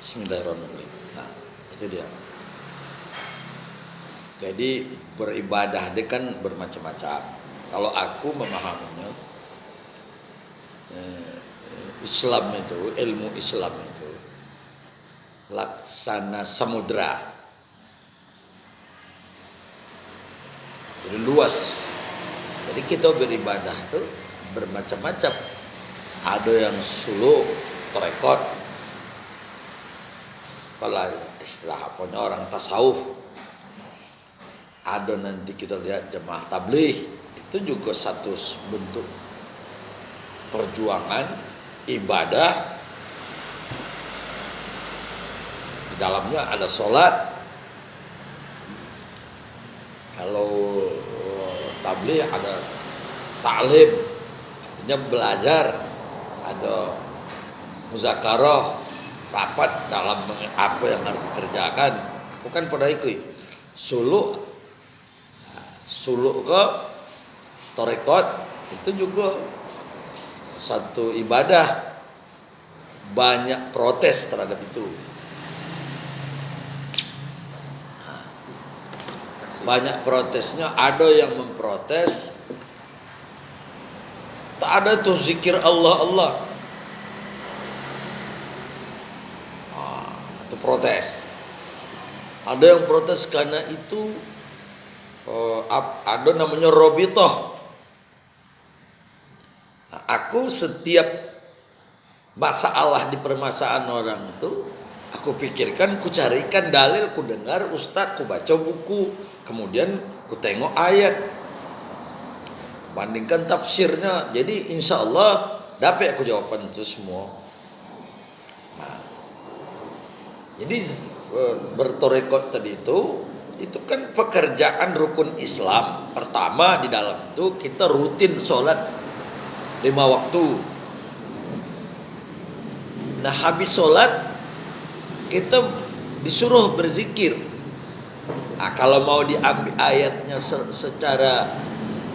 Bismillahirrahmanirrahim. Nah, itu dia. Jadi beribadah dia kan bermacam-macam. Kalau aku memahaminya, Islam itu, ilmu Islam itu laksana samudra. Jadi luas. Jadi kita beribadah tuh bermacam-macam. Ada yang suluk, tarekat. Kalau istilah apanya orang tasawuf. Ada nanti kita lihat jemaah tabligh, itu juga satu bentuk perjuangan ibadah. Di dalamnya ada sholat. Kalau tabligh ada ta'lim, artinya belajar. Ada muzakarah, rapat dalam apa yang harus dikerjakan. Aku kan pada ikut suluk ke tarekat, itu juga satu ibadah. Banyak protes terhadap itu. Banyak protesnya. Ada yang memprotes, tak ada tuh zikir Allah. Itu protes. Ada yang protes karena itu ada namanya robitoh. Aku setiap masalah di permasalahan orang itu, aku pikirkan, ku carikan dalil, ku dengar ustaz, ku baca buku, kemudian ku tengok ayat, bandingkan tafsirnya. Jadi insya Allah dapat aku jawaban itu semua. Jadi bertorekot tadi itu kan pekerjaan rukun Islam. Pertama di dalam itu kita rutin sholat 5 waktu. Nah habis sholat kita disuruh berzikir. Nah kalau mau diambil ayatnya secara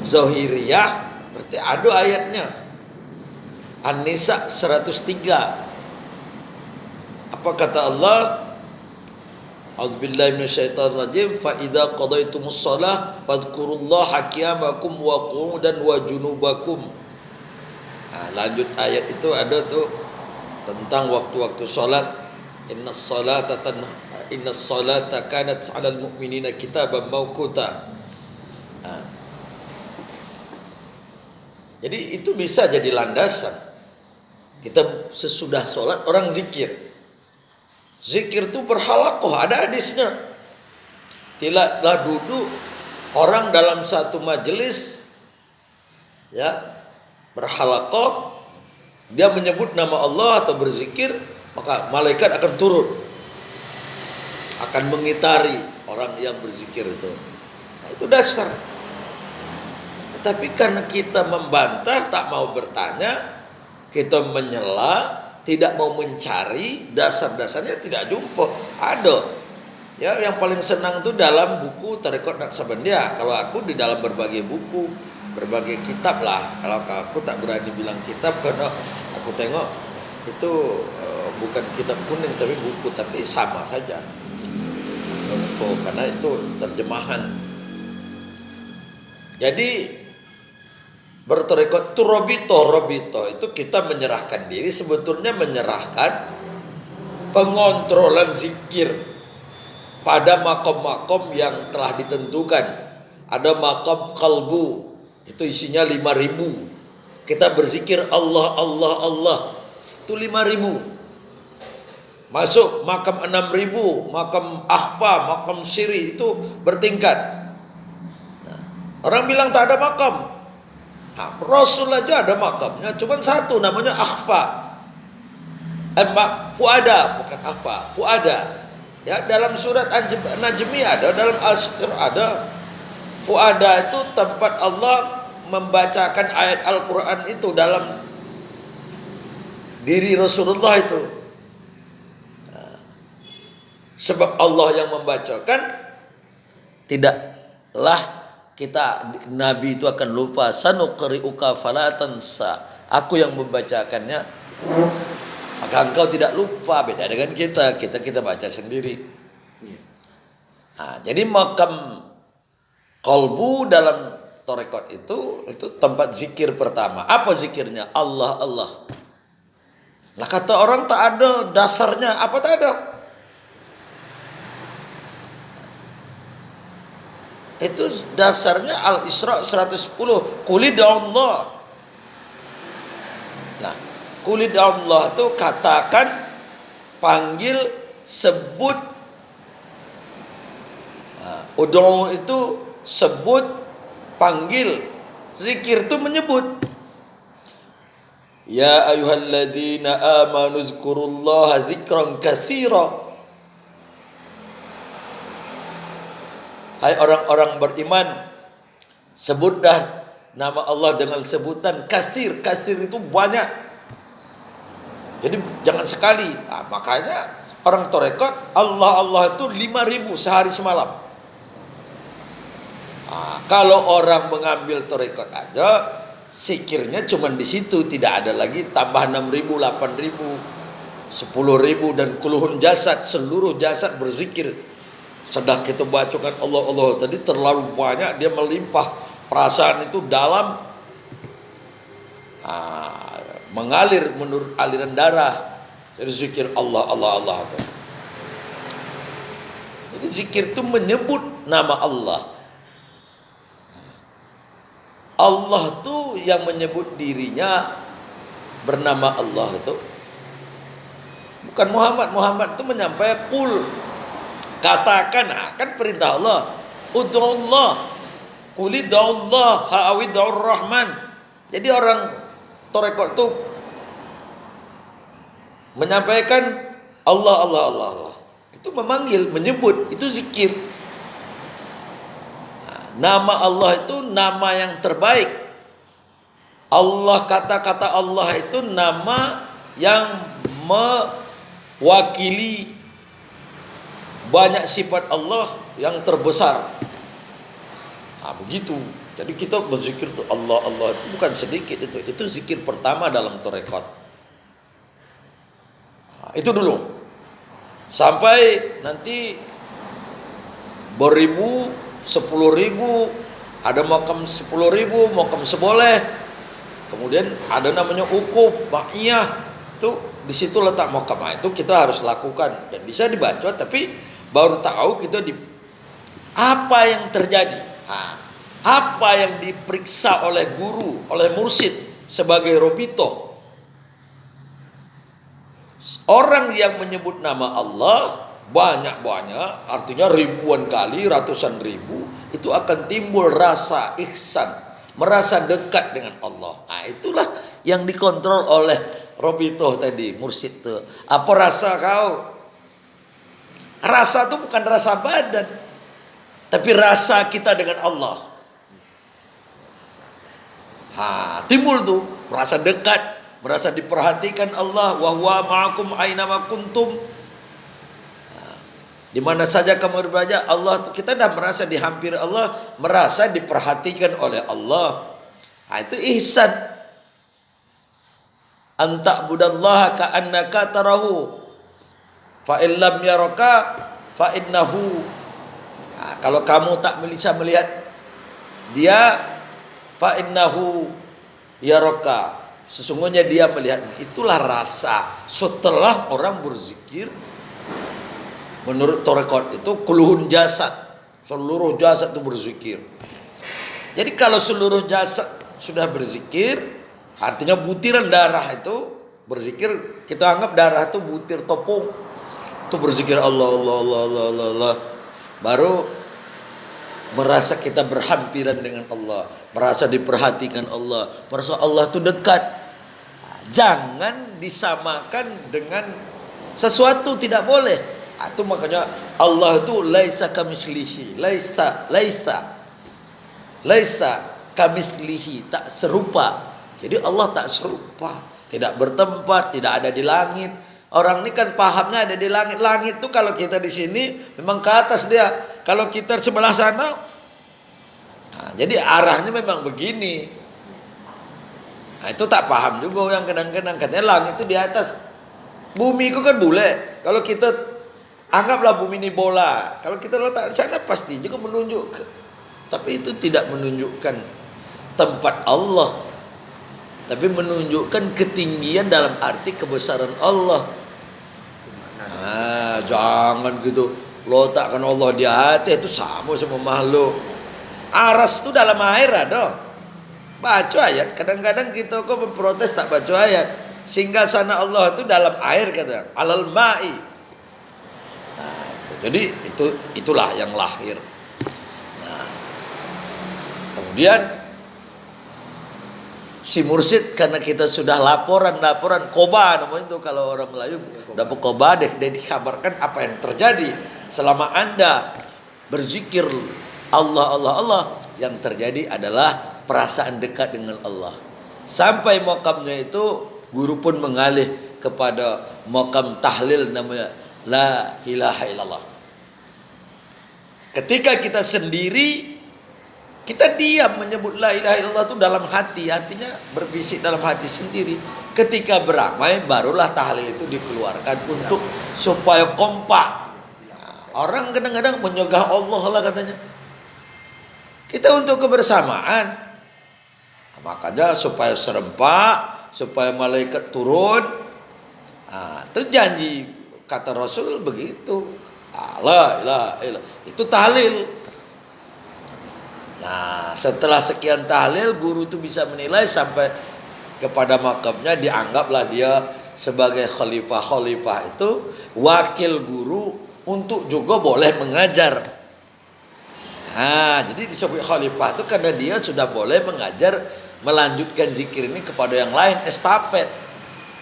zahiriyah, berarti ada ayatnya. An-Nisa 103. Apa kata Allah? A'udzubillahi minasyaitonirrajim. Fa idza qadaitumus shalah fadhkurullaha qiyamakum wa qu'udan wa junubakum. Nah, lanjut ayat itu ada tuh tentang waktu-waktu salat. Innas salata kanat 'alal mu'minina kitaban mawquta. Nah, jadi itu bisa jadi landasan. Kita sesudah salat orang zikir. Zikir itu berhalakoh, ada hadisnya. Tidaklah duduk orang dalam satu majelis, ya, berhalakoh, dia menyebut nama Allah atau berzikir, maka malaikat akan turun, akan mengitari orang yang berzikir itu. Nah, itu dasar. Tetapi karena kita membantah, tak mau bertanya, kita menyela, tidak mau mencari dasar-dasarnya, tidak jumpa. Ada ya yang paling senang itu dalam buku Tarekat Naqsabandiyah. Kalau aku di dalam berbagai buku, berbagai kitab lah. Kalau aku tak berani bilang kitab karena aku tengok itu bukan kitab kuning tapi buku, tapi sama saja. Karena itu terjemahan. Jadi bertarekat itu robito itu kita menyerahkan diri, sebetulnya menyerahkan pengontrolan zikir pada makom-makom yang telah ditentukan. Ada makom kalbu, itu isinya 5.000. Kita berzikir Allah, itu 5.000. Masuk makam 6.000, makam akhfa, makam siri, itu bertingkat. Nah, orang bilang tak ada makam. Nah, Rasul aja ada makamnya, cuma satu, namanya akhfa. Fuada, bukan akhfa, fuada. Ya, dalam surat An-Najmi ada, dalam Asr ada. Fuada itu tempat Allah membacakan ayat Al-Quran itu dalam diri Rasulullah itu. Nah, sebab Allah yang membacakan, tidaklah kita, Nabi itu akan lupa. Sanuqri'uka fala tansa. Aku yang membacakannya, maka engkau tidak lupa. Beda dengan kita baca sendiri. Nah, jadi makam kolbu dalam torekot itu tempat zikir pertama. Apa zikirnya? Allah, Allah. Nah, kata orang tak ada dasarnya. Apa tak ada? Itu dasarnya Al-Isra 110. Qulid Allah. Nah, qulid Allah itu katakan, panggil, sebut. Ud'u itu sebut, panggil. Zikir itu menyebut. Ya ayyuhalladzina amanu dzkurullaha dzikran katsira. Hai orang-orang beriman, sebutlah nama Allah dengan sebutan kasir. Kasir itu banyak. Jadi jangan sekali. Nah, makanya orang torekot Allah Allah itu 5.000 sehari semalam. Nah, kalau orang mengambil torekot aja, zikirnya cuma di situ, tidak ada lagi tambah 6.000, 8.000, 10.000 dan kuluhun jasad, seluruh jasad berzikir. Sedang kita bacakan Allah Allah tadi terlalu banyak, dia melimpah, perasaan itu dalam, mengalir menurut aliran darah. Jadi zikir Allah Allah Allah itu. Jadi zikir itu menyebut nama Allah. Allah tuh yang menyebut dirinya bernama Allah itu bukan Muhammad. Muhammad itu menyampaikan qul, katakan. Kan perintah Allah, ud'ullah, qulidullah ha'awidur rahman. Jadi orang torekot itu menyampaikan Allah Allah Allah Allah, itu memanggil, menyebut, itu zikir. Nama Allah itu nama yang terbaik. Allah, kata-kata Allah itu nama yang mewakili banyak sifat Allah yang terbesar. Nah, begitu. Jadi kita berzikir itu Allah Allah itu bukan sedikit itu. Itu zikir pertama dalam torekot. Nah, itu dulu. Sampai nanti beribu, 10.000, ada makam 10.000, makam seboleh. Kemudian ada namanya ukuf, baqiyah. Itu di situ letak makam. Nah, itu kita harus lakukan dan bisa dibaca, tapi baru tahu kita apa yang terjadi. Nah, apa yang diperiksa oleh guru, oleh mursyid sebagai robitoh. Orang yang menyebut nama Allah banyak-banyak, artinya ribuan kali, ratusan ribu, itu akan timbul rasa ihsan, merasa dekat dengan Allah. Nah, itulah yang dikontrol oleh robitoh tadi, mursyid itu. Apa rasa kau? Rasa itu bukan rasa badan, tapi rasa kita dengan Allah. Timbul tuh merasa dekat, merasa diperhatikan Allah. Wa huwa ma'akum aina ma kuntum. Di mana saja kamu berada, Allah, kita dah merasa dihampiri Allah, merasa diperhatikan oleh Allah. Itu ihsan. Anta budallaha ka'annaka tarahu fa illam yaraka fa innahu. Kalau kamu tak bisa melihat dia, fa innahu yaraka, sesungguhnya dia melihat. Itulah rasa setelah orang berzikir. Menurut torekot itu kuluhun jasad, seluruh jasad itu berzikir. Jadi kalau seluruh jasad sudah berzikir, artinya butiran darah itu berzikir. Kita anggap darah itu butir tepung, itu berzikir Allah Allah Allah Allah Allah, Allah. Baru merasa kita berhampiran dengan Allah, merasa diperhatikan Allah, merasa Allah itu dekat. Jangan disamakan dengan sesuatu, tidak boleh. Itu makanya Allah itu laisa kamislihi, laisa kamislihi, tak serupa. Jadi Allah tak serupa, tidak bertempat, tidak ada di langit. Orang ini kan pahamnya ada di langit. Langit itu kalau kita di sini memang ke atas dia. Kalau kita sebelah sana, jadi arahnya memang begini. Itu tak paham juga yang kadang-kadang katanya langit itu di atas. Bumi itu kan bulat. Kalau kita anggaplah bumi ini bola, kalau kita letak di sana pasti juga menunjuk. Tapi itu tidak menunjukkan tempat Allah, tapi menunjukkan ketinggian dalam arti kebesaran Allah. Jangan gitu letakkan Allah di hati, itu sama makhluk. Aras itu dalam air ada. Baca ayat. Kadang-kadang kita kok memprotes tak baca ayat. Singgasana Allah itu dalam air kata, alal ma'i. Nah, jadi itulah yang lahir. Nah, kemudian si mursyid, karena kita sudah laporan koba namanya itu kalau orang Melayu, dapat koba deh, dan dikabarkan apa yang terjadi selama Anda berzikir Allah, yang terjadi adalah perasaan dekat dengan Allah. Sampai makamnya itu guru pun mengalih kepada makam tahlil namanya la ilaha illallah. Ketika kita sendiri, kita diam menyebut la ilaha illallah itu dalam hati, artinya berbisik dalam hati sendiri. Ketika beramai barulah tahlil itu dikeluarkan untuk supaya kompak. Orang kadang-kadang menyegah Allah lah katanya. Kita untuk kebersamaan. Makanya supaya serempak, supaya malaikat turun. Itu janji kata Rasul begitu. La ilaha illallah. Itu tahlil. Nah, setelah sekian tahlil, guru itu bisa menilai sampai kepada makamnya, dianggaplah dia sebagai khalifah. Khalifah itu wakil guru untuk juga boleh mengajar. Jadi disebut khalifah itu karena dia sudah boleh mengajar, melanjutkan zikir ini kepada yang lain, estafet.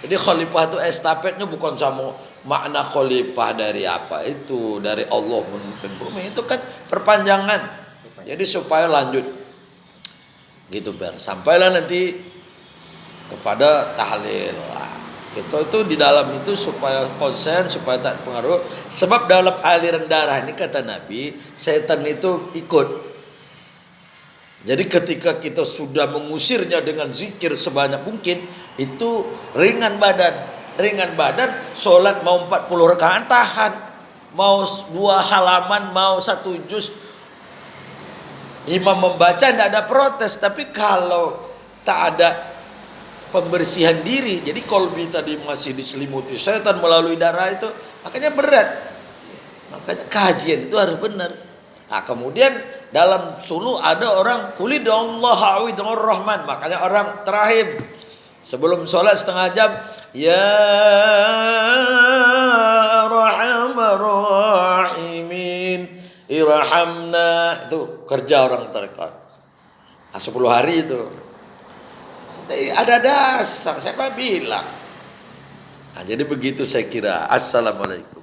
Jadi khalifah itu estafetnya bukan sama makna khalifah dari apa itu, dari Allah memimpin bumi, itu kan perpanjangan. Jadi supaya lanjut gitu sampailah nanti kepada tahlil. Kita itu di dalam itu supaya konsen, supaya tak pengaruh. Sebab dalam aliran darah ini kata Nabi, setan itu ikut. Jadi ketika kita sudah mengusirnya dengan zikir sebanyak mungkin, itu ringan badan. Ringan badan, sholat mau 40 rakaat tahan. Mau 2 halaman, mau 1 juz, imam membaca tidak ada protes. Tapi kalau tak ada pembersihan diri, jadi kolbi tadi masih diselimuti setan melalui darah itu, makanya berat. Makanya kajian itu harus benar. Nah, kemudian dalam sulu ada orang kulidallahu a'udzu rahman, makanya orang terakhir sebelum sholat setengah jam, ya arhamar rahimin irhamna, itu kerja orang tarekat. 10 hari itu. Ada dasar, siapa bilang? Jadi begitu saya kira. Assalamualaikum.